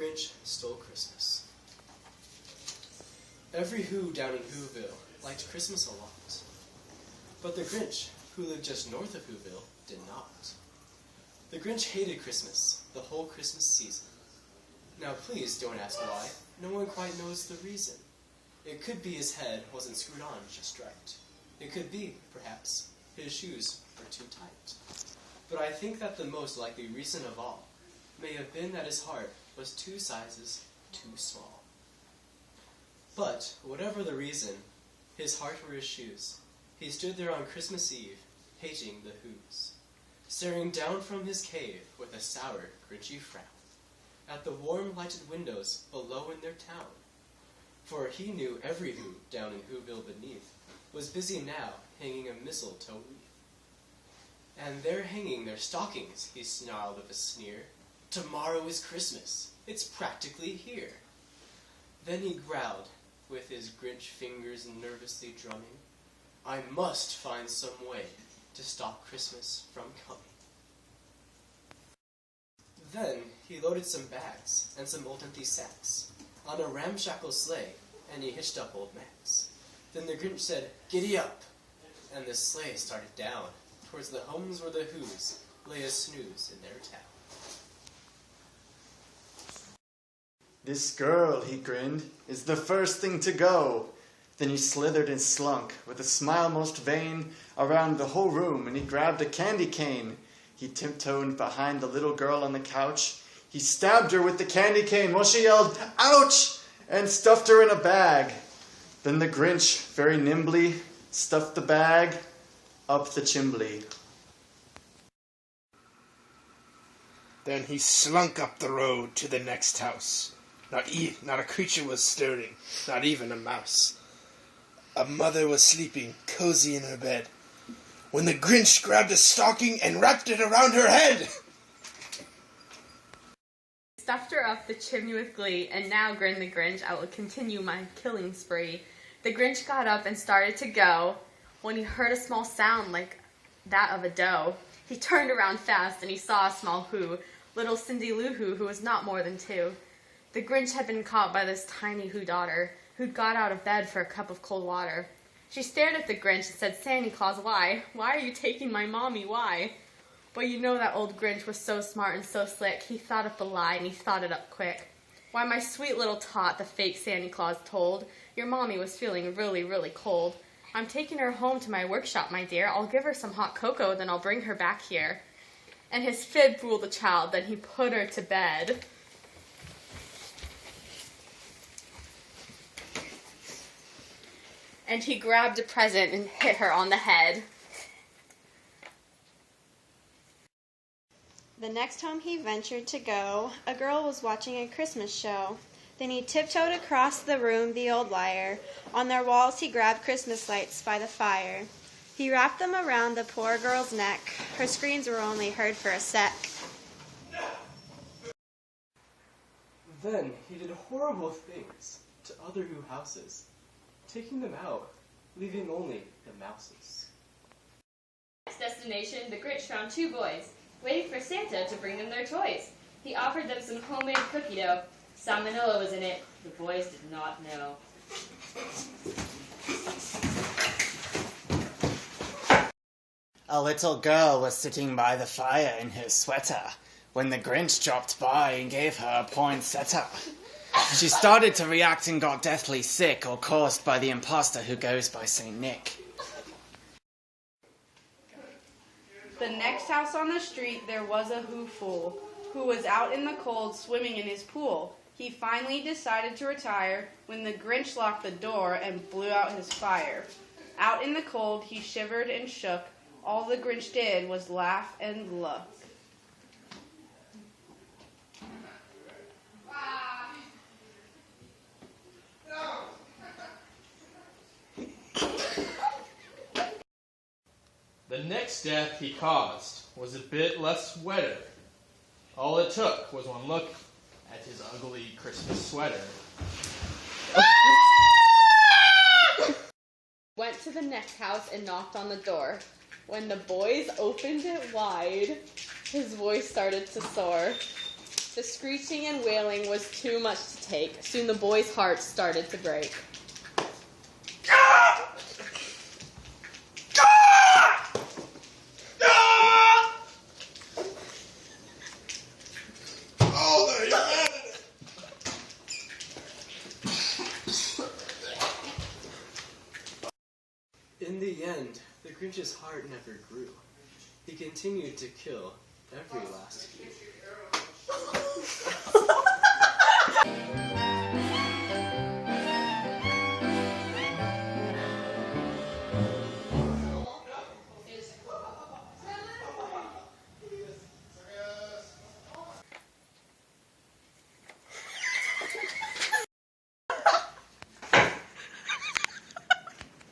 Grinch Stole Christmas. Every Who down in Whoville liked Christmas a lot. But the Grinch, who lived just north of Whoville, did not. The Grinch hated Christmas, the whole Christmas season. Now please don't ask why, no one quite knows the reason. It could be his head wasn't screwed on just right. It could be, perhaps, his shoes were too tight. But I think that the most likely reason of all may have been that his heart was 2 sizes too small. But, whatever the reason, his heart were his shoes. He stood there on Christmas Eve, hating the Whos, staring down from his cave with a sour, grinchy frown at the warm, lighted windows below in their town. For he knew every Who down in Whoville beneath was busy now hanging a mistletoe wreath. And they're hanging their stockings, he snarled with a sneer. Tomorrow is Christmas. It's practically here. Then he growled, with his Grinch fingers nervously drumming, I must find some way to stop Christmas from coming. Then he loaded some bags and some old empty sacks on a ramshackle sleigh, and he hitched up old Max. Then the Grinch said, Giddy up! And the sleigh started down towards the homes where the Whos lay a snooze in their town. This girl, he grinned, is the first thing to go. Then he slithered and slunk, with a smile most vain, around the whole room, and he grabbed a candy cane. He tiptoed behind the little girl on the couch. He stabbed her with the candy cane while she yelled, Ouch! And stuffed her in a bag. Then the Grinch, very nimbly, stuffed the bag up the chimbley. Then he slunk up the road to the next house. Not a creature was stirring, not even a mouse. A mother was sleeping, cozy in her bed, when the Grinch grabbed a stocking and wrapped it around her head. Stuffed her up the chimney with glee, and now, grinned the Grinch, I will continue my killing spree. The Grinch got up and started to go, when he heard a small sound like that of a doe. He turned around fast, and he saw a small Who, little Cindy Lou Who was not more than 2. The Grinch had been caught by this tiny Who daughter, who'd got out of bed for a cup of cold water. She stared at the Grinch and said, Santa Claus, why? Why are you taking my mommy, why? But you know that old Grinch was so smart and so slick, he thought up the lie and he thought it up quick. Why, my sweet little tot, the fake Santa Claus told, your mommy was feeling really, really cold. I'm taking her home to my workshop, my dear. I'll give her some hot cocoa, then I'll bring her back here. And his fib fooled the child, then he put her to bed. And he grabbed a present and hit her on the head. The next home he ventured to go, a girl was watching a Christmas show. Then he tiptoed across the room, the old liar. On their walls he grabbed Christmas lights by the fire. He wrapped them around the poor girl's neck. Her screams were only heard for a sec. Then he did horrible things to other Who houses, taking them out, leaving only the mouses. Next destination, the Grinch found 2 boys, waiting for Santa to bring them their toys. He offered them some homemade cookie dough. Salmonella was in it. The boys did not know. A little girl was sitting by the fire in her sweater when the Grinch dropped by and gave her a poinsettia. She started to react and got deathly sick, or caused by the imposter who goes by St. Nick. The next house on the street there was a Who fool, who was out in the cold swimming in his pool. He finally decided to retire when the Grinch locked the door and blew out his fire. Out in the cold he shivered and shook. All the Grinch did was laugh and look. The next death he caused was a bit less wetter. All it took was one look at his ugly Christmas sweater. Went to the next house and knocked on the door. When the boys opened it wide, his voice started to soar. The screeching and wailing was too much to take. Soon the boy's heart started to break. In the end, the Grinch's heart never grew. He continued to kill every last few.